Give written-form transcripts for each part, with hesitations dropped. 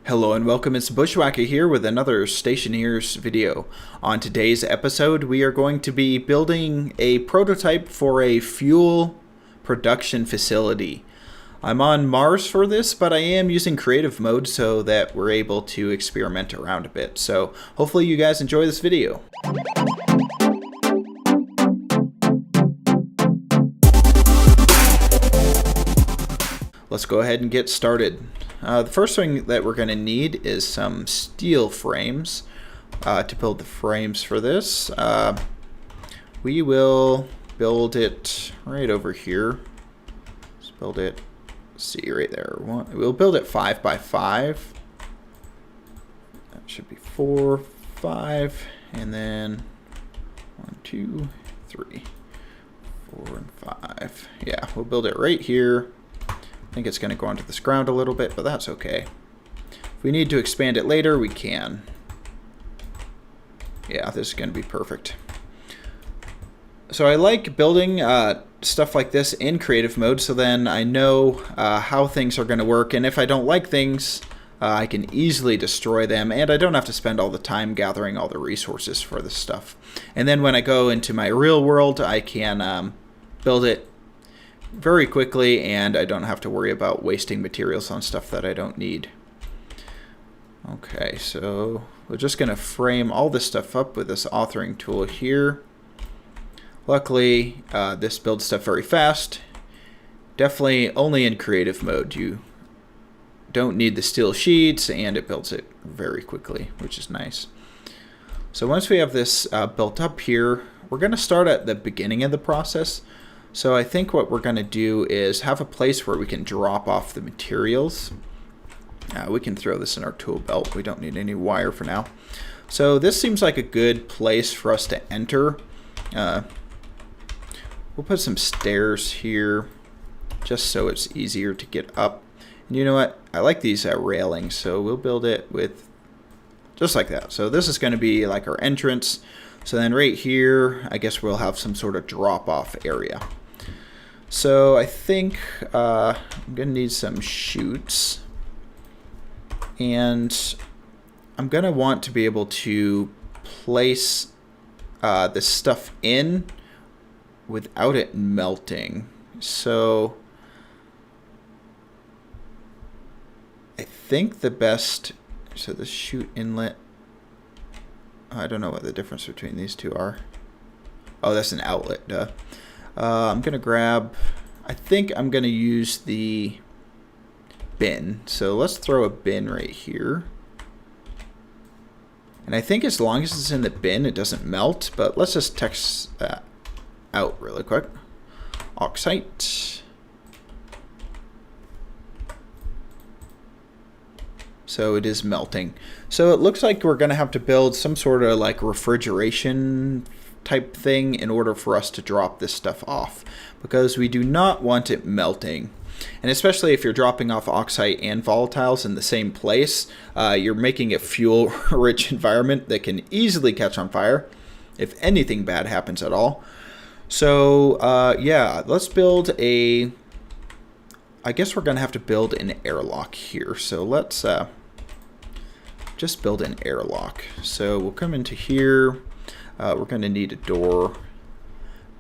Hello and welcome, it's Bushwhacker here with another Stationeers video. On today's episode we are going to be building a prototype for a fuel production facility. I'm on Mars for this, but I am using creative mode so that we're able to experiment around a bit. So hopefully you guys enjoy this video. Let's go ahead and get started. The first thing that we're going to need is some steel frames to build the frames for this. We will build it right over here. Let's build it, see right there. We'll build it 5 by 5. That should be 4, 5, and then 1, 2, 3, 4, and 5. Yeah, we'll build it right here. I think it's going to go onto this ground a little bit, but that's okay. If we need to expand it later, we can. Yeah, this is going to be perfect. So I like building stuff like this in creative mode, so then I know how things are going to work, and if I don't like things, I can easily destroy them, and I don't have to spend all the time gathering all the resources for this stuff. And then when I go into my real world, I can build it very quickly, and I don't have to worry about wasting materials on stuff that I don't need. Okay, so we're just going to frame all this stuff up with this authoring tool here. Luckily, this builds stuff very fast. Definitely only in creative mode. You don't need the steel sheets, and it builds it very quickly, which is nice. So once we have this built up here, we're going to start at the beginning of the process. So I think what we're going to do is have a place where we can drop off the materials. We can throw this in our tool belt. We don't need any wire for now. So this seems like a good place for us to enter. We'll put some stairs here just so it's easier to get up. And you know what? I like these railings, so we'll build it with just like that. So this is going to be like our entrance. So then right here, I guess we'll have some sort of drop-off area. So I think I'm going to need some chutes. And I'm going to want to be able to place this stuff in without it melting. So I think the best, so the chute inlet, I don't know what the difference between these two are. Oh, that's an outlet, duh. I'm going to grab, I think I'm going to use the bin. So let's throw a bin right here. And I think as long as it's in the bin, it doesn't melt. But let's just text that out really quick. Oxite. So it is melting. So it looks like we're going to have to build some sort of like refrigeration type thing in order for us to drop this stuff off, because we do not want it melting. And especially if you're dropping off oxite and volatiles in the same place, you're making a fuel rich environment that can easily catch on fire if anything bad happens at all. So yeah, let's build a, I guess we're gonna have to build an airlock here. So let's just build an airlock. So we'll come into here. We're going to need a door.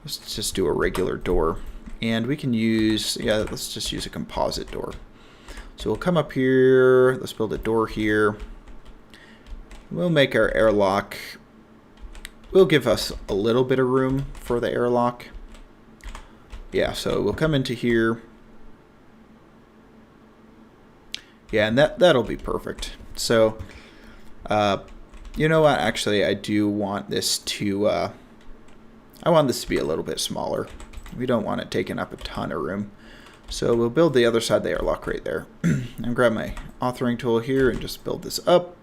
Let's just do a regular door. And we can use, yeah, let's just use a composite door. So we'll come up here. Let's build a door here. We'll make our airlock. We'll give us a little bit of room for the airlock. Yeah, so we'll come into here. Yeah, and that'll be perfect. So, you know what? Actually, I do want this to, I want this to be a little bit smaller. We don't want it taking up a ton of room. So we'll build the other side of the airlock right there. And grab my authoring tool here and just build this up.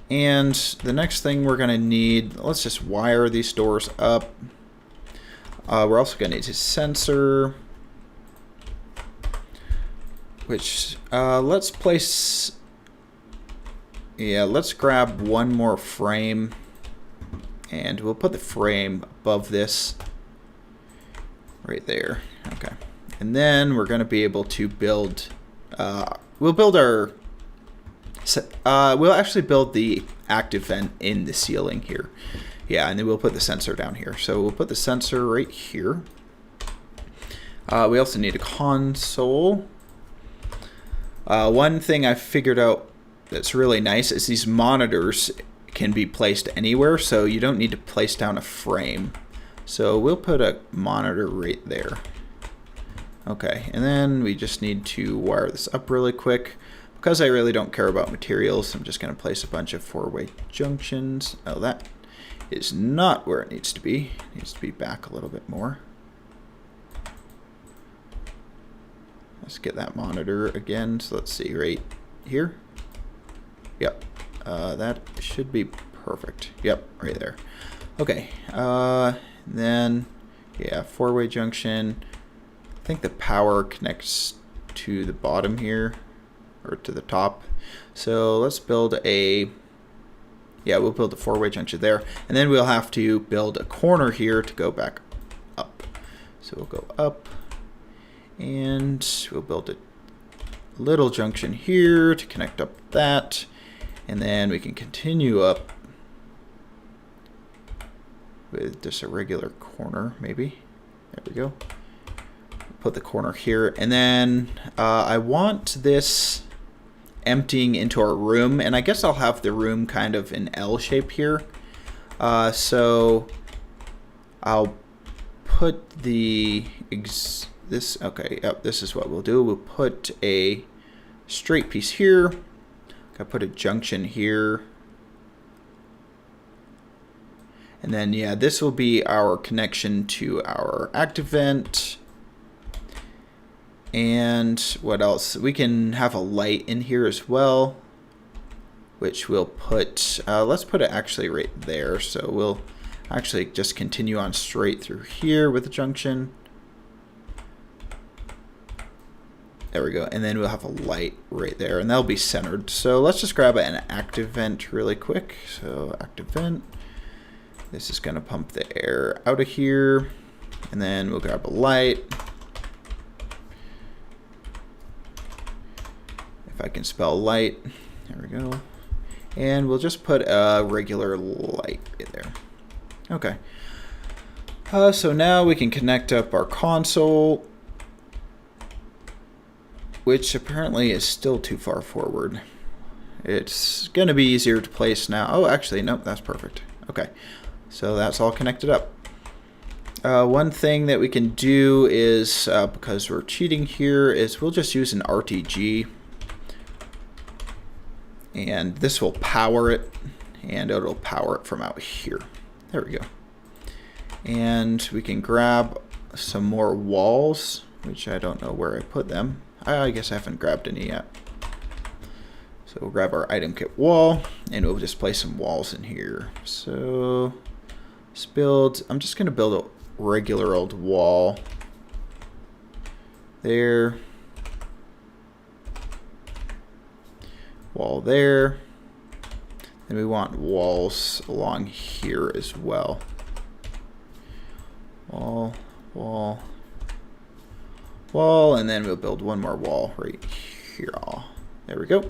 And the next thing we're going to need, let's just wire these doors up. We're also going to need a sensor, which let's place. Yeah, let's grab one more frame, and we'll put the frame above this right there. Okay. And then we're going to be able to build, we'll build our we'll actually build the active vent in the ceiling here. Yeah, and then we'll put the sensor down here. So we'll put the sensor right here. We also need a console. One thing I figured out that's really nice is these monitors can be placed anywhere, so you don't need to place down a frame. So we'll put a monitor right there. Okay, and then we just need to wire this up really quick. Because I really don't care about materials, I'm just going to place a bunch of 4-way junctions. Oh, that is not where it needs to be. It needs to be back a little bit more. Let's get that monitor again. So let's see, right here. Yep, that should be perfect. Yep, right there. Okay, then, yeah, 4-way junction. I think the power connects to the bottom here, or to the top. So let's build a, yeah, we'll build a 4-way junction there. And then we'll have to build a corner here to go back up. So we'll go up, and we'll build a little junction here to connect up that. And then we can continue up with just a regular corner, maybe. There we go. Put the corner here. And then I want this emptying into our room. And I guess I'll have the room kind of in L shape here. So I'll put the, okay, yep, this is what we'll do. We'll put a straight piece here. I put a junction here. And then, yeah, this will be our connection to our active vent. And what else? We can have a light in here as well, which we'll put, let's put it actually right there. So we'll actually just continue on straight through here with the junction. There we go. And then we'll have a light right there, and that'll be centered. So let's just grab an active vent really quick. So active vent. This is going to pump the air out of here. And then we'll grab a light. If I can spell light. There we go. And we'll just put a regular light right there. Okay. So now we can connect up our console, which apparently is still too far forward. It's going to be easier to place now. Oh, actually, nope, that's perfect. Okay, so that's all connected up. One thing that we can do is, because we're cheating here, is we'll just use an RTG. And this will power it, and it'll power it from out here. There we go. And we can grab some more walls, which I don't know where I put them. I guess I haven't grabbed any yet. So we'll grab our item kit wall, and we'll just place some walls in here. So let's build, I'm just going to build a regular old wall there. Wall there. And we want walls along here as well. Wall, wall, wall, and then we'll build one more wall right here. There we go.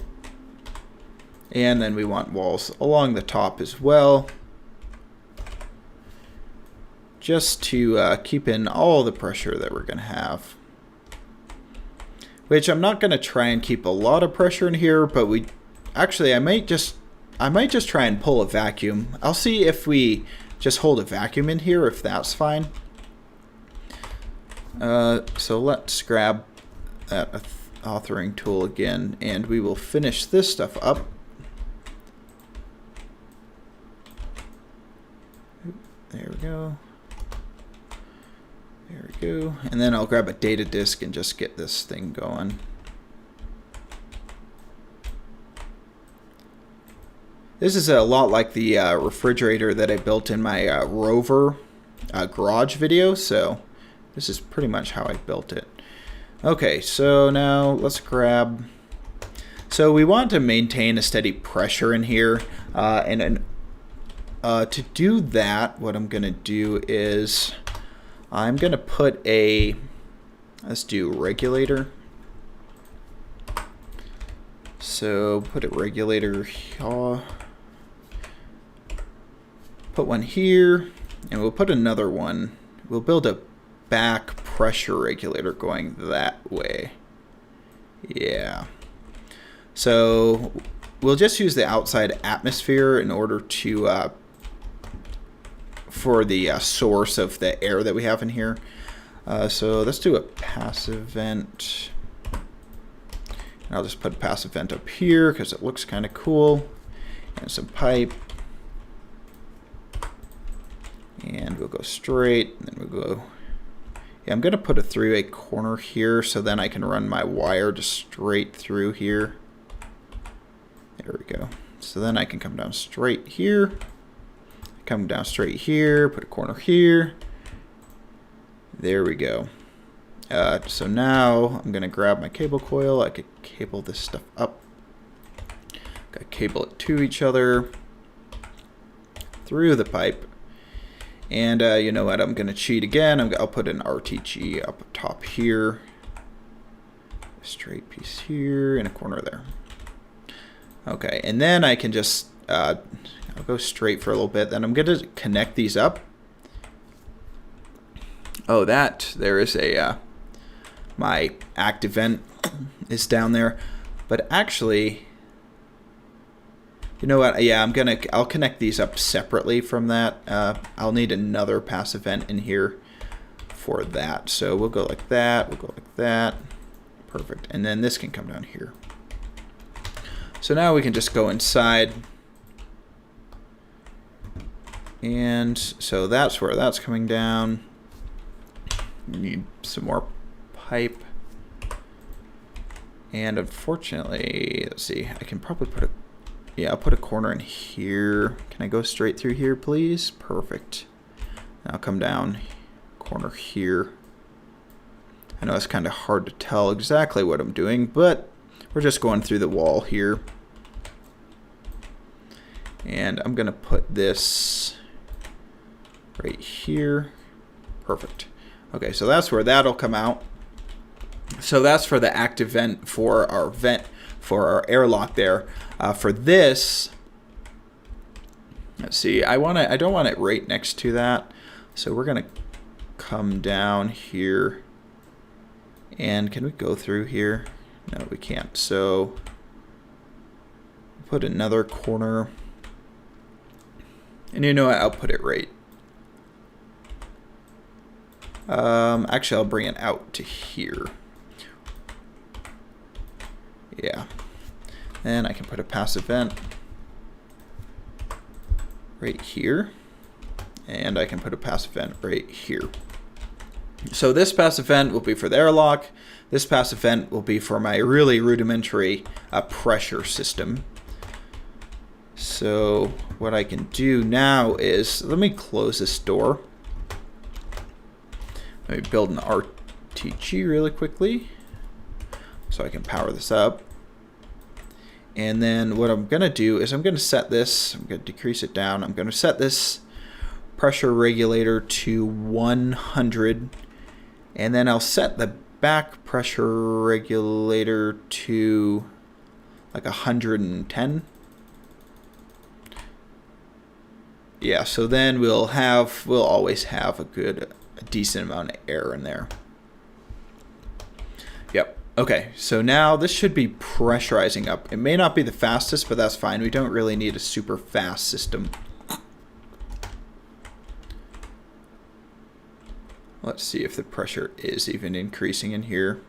And then we want walls along the top as well, just to keep in all the pressure that we're going to have. Which I'm not going to try and keep a lot of pressure in here, but we actually I might just try and pull a vacuum. I'll see if we just hold a vacuum in here, if that's fine. So let's grab that authoring tool again, and we will finish this stuff up. There we go. There we go. And then I'll grab a data disk and just get this thing going. This is a lot like the refrigerator that I built in my Rover garage video, so this is pretty much how I built it. Okay, so now let's grab... So we want to maintain a steady pressure in here, and to do that, what I'm going to do is I'm going to put a, let's do regulator. So put a regulator here. Put one here, and we'll put another one. We'll build a back pressure regulator going that way. Yeah. So we'll just use the outside atmosphere in order to for the source of the air that we have in here. So let's do a passive vent. And I'll just put a passive vent up here because it looks kind of cool. And some pipe. And we'll go straight, and then we'll go. Yeah, I'm going to put a 3-way corner here so then I can run my wire just straight through here. There we go. So then I can come down straight here. Come down straight here, put a corner here. There we go. So now I'm going to grab my cable coil. I could cable this stuff up. Gotta cable it to each other through the pipe. And you know what? I'm going to cheat again. I'll put an RTG up top here. A straight piece here and a corner there. Okay, and then I can just I'll go straight for a little bit. Then I'm going to connect these up. Oh, there is a my active vent is down there, but actually, you know what? Yeah, I'll connect these up separately from that. I'll need another passive vent in here for that. So we'll go like that. We'll go like that. Perfect. And then this can come down here. So now we can just go inside. And so that's where that's coming down. Need some more pipe. And unfortunately, let's see, I can probably put I'll put a corner in here. Can I go straight through here, please? Perfect. And I'll come down corner here. I know it's kind of hard to tell exactly what I'm doing, but we're just going through the wall here. And I'm going to put this right here. Perfect. Okay, so that's where that'll come out. So that's for the active vent for our airlock there. For this, let's see, I don't want it right next to that. So we're going to come down here. And can we go through here? No, we can't. So put another corner. And you know what? I'll put it right. Actually, I'll bring it out to here. Yeah. And I can put a passive vent right here. And I can put a passive vent right here. So this passive vent will be for the airlock. This passive vent will be for my really rudimentary pressure system. So what I can do now is, let me close this door. Let me build an RTG really quickly so I can power this up. And then what I'm going to do is I'm going to set this, I'm going to decrease it down. I'm going to set this pressure regulator to 100. And then I'll set the back pressure regulator to like 110. Yeah, so then we'll always have a decent amount of air in there. Yep. Okay, so now this should be pressurizing up. It may not be the fastest, but that's fine. We don't really need a super fast system. Let's see if the pressure is even increasing in here.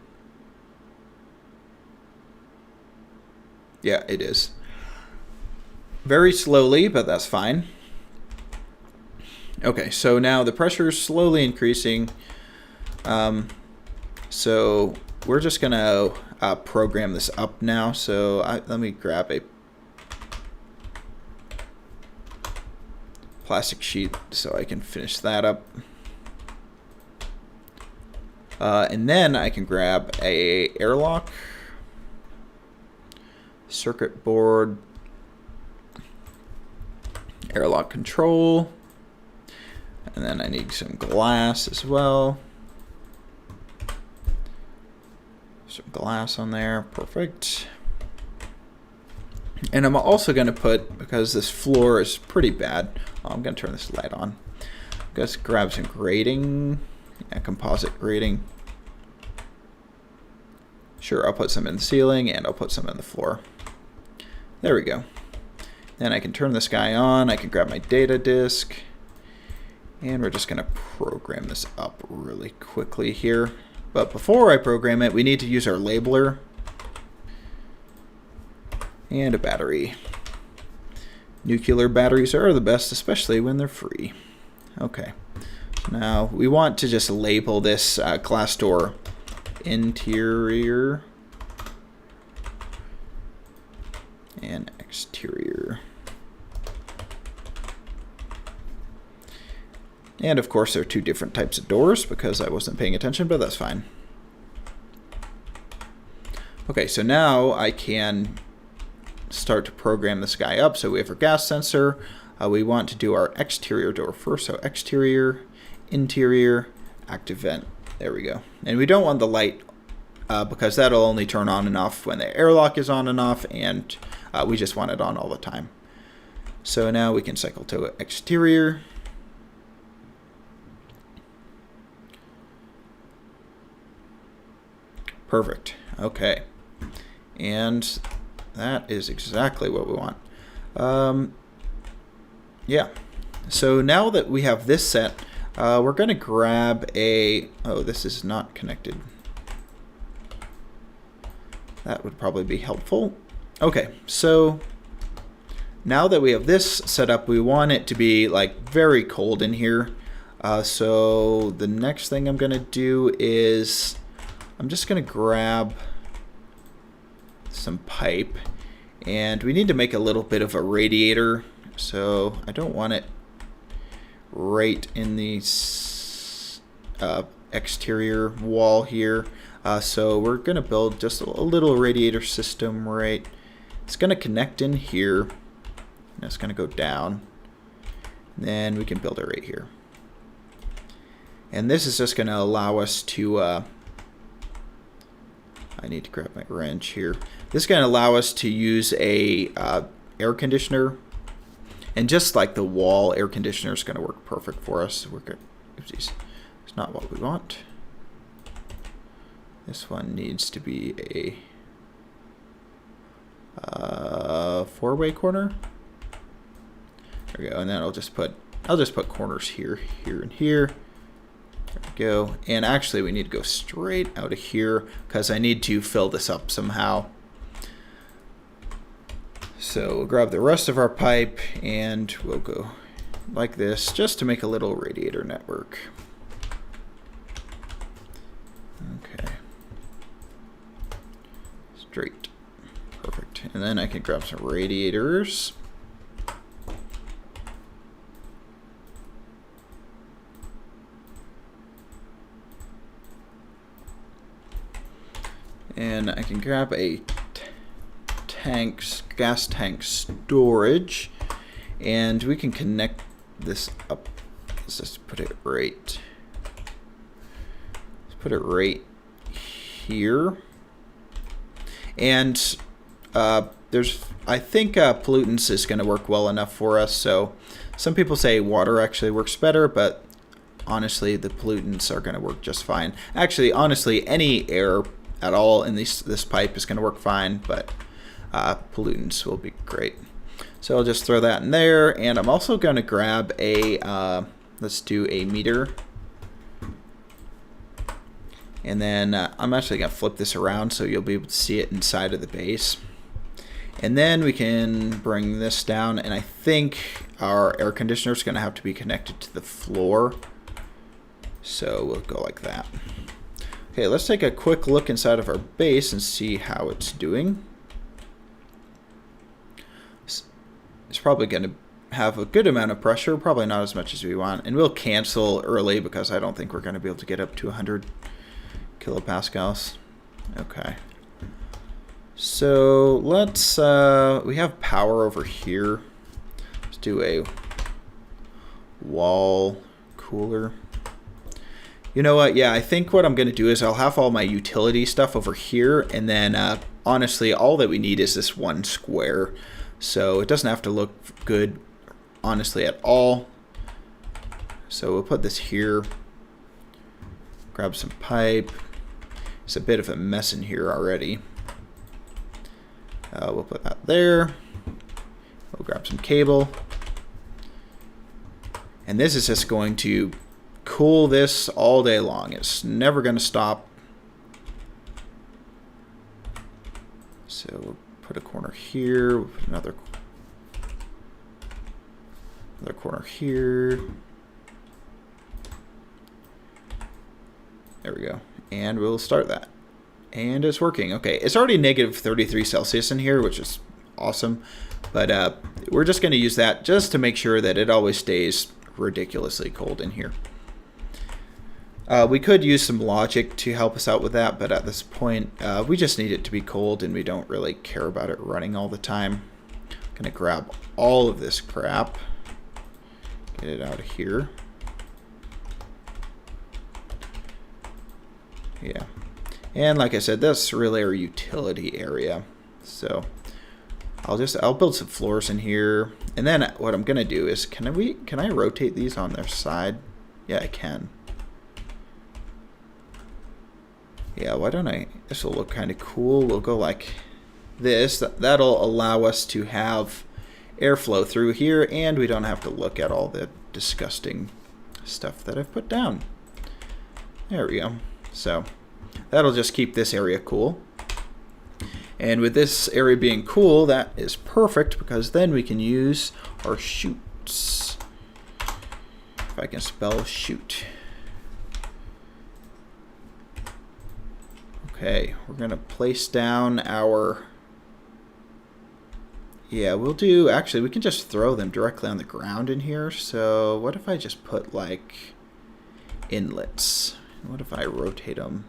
Yeah, it is. Very slowly, but that's fine. Okay, so now the pressure is slowly increasing. So we're just going to program this up now. So let me grab a plastic sheet so I can finish that up. And then I can grab a airlock, circuit board, airlock control, and then I need some glass as well. Some glass on there, perfect. And I'm also going to put, because this floor is pretty bad, I'm going to turn this light on. Let's grab some grating, composite grating. Sure, I'll put some in the ceiling and I'll put some in the floor. There we go. Then I can turn this guy on. I can grab my data disk. And we're just going to program this up really quickly here. But before I program it, we need to use our labeler. And a battery. Nuclear batteries are the best, especially when they're free. Okay. Now, we want to just label this glass door interior and exterior. And of course there are two different types of doors because I wasn't paying attention, but that's fine. Okay, so now I can start to program this guy up. So we have our gas sensor. We want to do our exterior door first. So exterior, interior, active vent. There we go. And we don't want the light because that'll only turn on and off when the airlock is on and off, and we just want it on all the time. So now we can cycle to exterior. Perfect. Okay. And that is exactly what we want. Yeah. So now that we have this set, we're going to grab a... Oh, this is not connected. That would probably be helpful. Okay, so now that we have this set up, we want it to be like very cold in here. So the next thing I'm going to do is I'm just going to grab some pipe, and we need to make a little bit of a radiator. So I don't want it right in the exterior wall here. So we're going to build just a little radiator system, right? It's going to connect in here, and it's going to go down. And then we can build it right here. And this is just going to allow us to... I need to grab my wrench here. This is going to allow us to use a air conditioner. And just like the wall air conditioner is going to work perfect for us. We're good. Oopsies. It's not what we want. This one needs to be a four-way corner. There we go. And then I'll just put corners here, here, and here. There we go. And actually we need to go straight out of here because I need to fill this up somehow. So we'll grab the rest of our pipe and we'll go like this just to make a little radiator network. Okay. Straight. Perfect. And then I can grab some radiators. And I can grab a gas tank storage, and we can connect this up. Let's just put it right. Let's put it right here. And I think pollutants is going to work well enough for us. So some people say water actually works better, but honestly, the pollutants are going to work just fine. Actually, honestly, any air at all in this pipe is going to work fine, but pollutants will be great. So I'll just throw that in there, and I'm also going to grab a, let's do a meter. And then I'm actually going to flip this around so you'll be able to see it inside of the base. And then we can bring this down, and I think our air conditioner is going to have to be connected to the floor. So we'll go like that. Okay, let's take a quick look inside of our base and see how it's doing. It's probably going to have a good amount of pressure, probably not as much as we want. And we'll cancel early because I don't think we're going to be able to get up to 100 kilopascals. Okay. So let's, we have power over here. Let's do a wall cooler. You know what? Yeah, I think what I'm going to do is I'll have all my utility stuff over here, and then honestly, all that we need is this one square. So it doesn't have to look good, honestly, at all. So we'll put this here. Grab some pipe. It's a bit of a mess in here already. We'll put that there. We'll grab some cable. And this is just going to cool this all day long. It's never going to stop. So we'll put a corner here. We'll put another corner here. There we go. And we'll start that. And it's working. Okay, it's already negative 33 Celsius in here, which is awesome. But we're just going to use that just to make sure that it always stays ridiculously cold in here. We could use some logic to help us out with that, but at this point, we just need it to be cold and we don't really care about it running all the time. I'm going to grab all of this crap, get it out of here. Yeah. And like I said, that's really our utility area. So I'll build some floors in here. And then what I'm gonna do is can I rotate these on their side? Yeah, I can. Yeah, why don't I? This will look kind of cool. We'll go like this. That'll allow us to have airflow through here, and we don't have to look at all the disgusting stuff that I've put down. There we go. So that'll just keep this area cool. And with this area being cool, that is perfect because then we can use our chutes. If I can spell shoot. Okay, we're going to place down our... Yeah, we'll do... Actually, we can just throw them directly on the ground in here. So what if I just put like inlets? What if I rotate them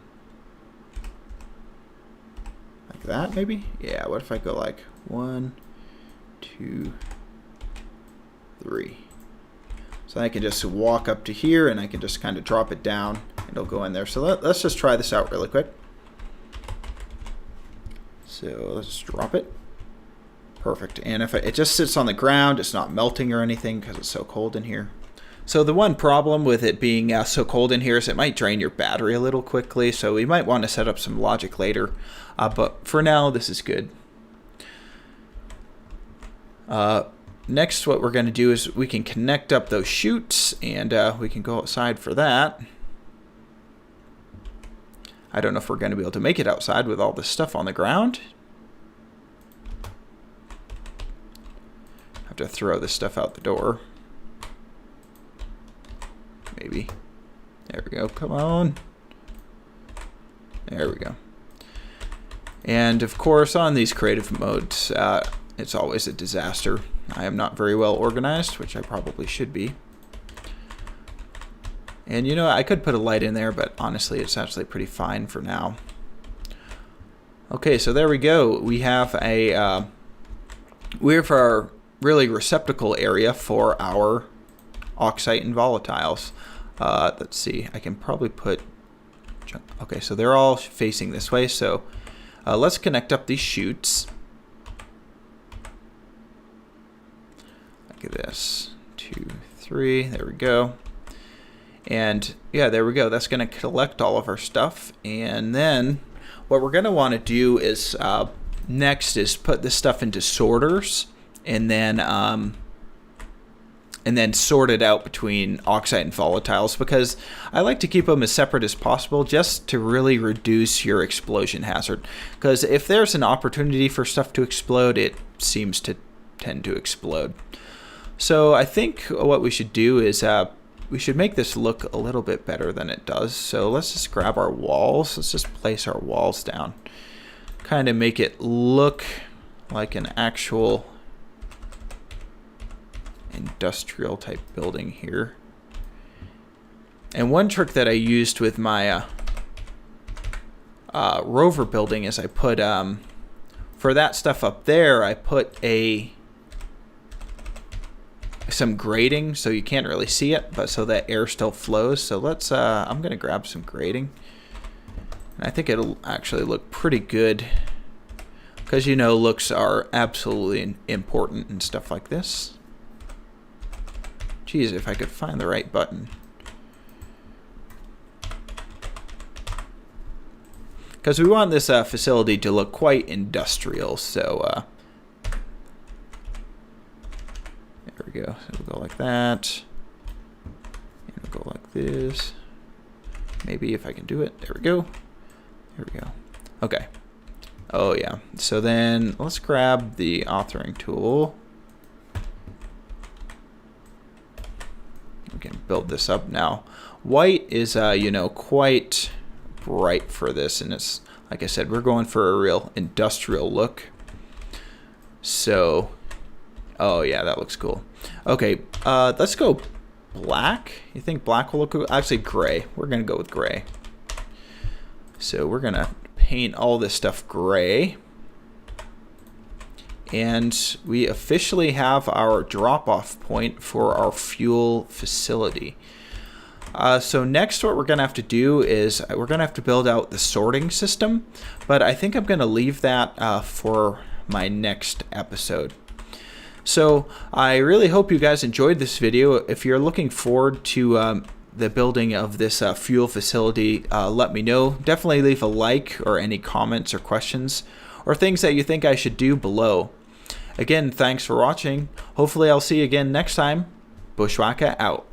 like that, maybe? Yeah, what if I go like 1, 2, 3. So I can just walk up to here and I can just kind of drop it down and it'll go in there. So let's just try this out really quick. So let's drop it. Perfect. And if it just sits on the ground, it's not melting or anything because it's so cold in here. So the one problem with it being so cold in here is it might drain your battery a little quickly, so we might want to set up some logic later. But for now, this is good. Next, what we're going to do is we can connect up those chutes, and we can go outside for that. I don't know if we're going to be able to make it outside with all this stuff on the ground. Have to throw this stuff out the door. Maybe. There we go. Come on. There we go. And of course, on these creative modes, it's always a disaster. I am not very well organized, which I probably should be. And you know, I could put a light in there, but honestly, it's actually pretty fine for now. Okay, so there we go. We have our really receptacle area for our oxite and volatiles. Let's see, I can probably put, okay, so they're all facing this way, so let's connect up these chutes. Look at this, 2, 3, there we go. And yeah, there we go, that's going to collect all of our stuff. And then what we're going to want to do is, next is put this stuff into sorters, and then sort it out between oxide and volatiles, because I like to keep them as separate as possible just to really reduce your explosion hazard. Because if there's an opportunity for stuff to explode, it seems to tend to explode. So I think what we should do is we should make this look a little bit better than it does. So let's just grab our walls. Let's just place our walls down. Kind of make it look like an actual industrial type building here. And one trick that I used with my rover building is I put for that stuff up there, I put some grating so you can't really see it, but so that air still flows. So let's I'm gonna grab some grating, and I think it'll actually look pretty good because you know looks are absolutely important and stuff like this. Geez, if I could find the right button. Because we want this facility to look quite industrial, so there we go. So we'll go like that. And we'll go like this. Maybe if I can do it. There we go. There we go. Okay. Oh yeah. So then let's grab the authoring tool. We can build this up now. White is you know, quite bright for this, and it's like I said, we're going for a real industrial look. So oh yeah, that looks cool. Okay, let's go black. You think black will look good? Actually gray. We're gonna go with gray. So we're gonna paint all this stuff gray, and we officially have our drop-off point for our fuel facility. So next what we're going to have to do is we're going to have to build out the sorting system, but I think I'm going to leave that for my next episode. So I really hope you guys enjoyed this video. If you're looking forward to the building of this fuel facility, let me know. Definitely leave a like or any comments or questions or things that you think I should do below. Again, thanks for watching. Hopefully I'll see you again next time. Bushwhacker out.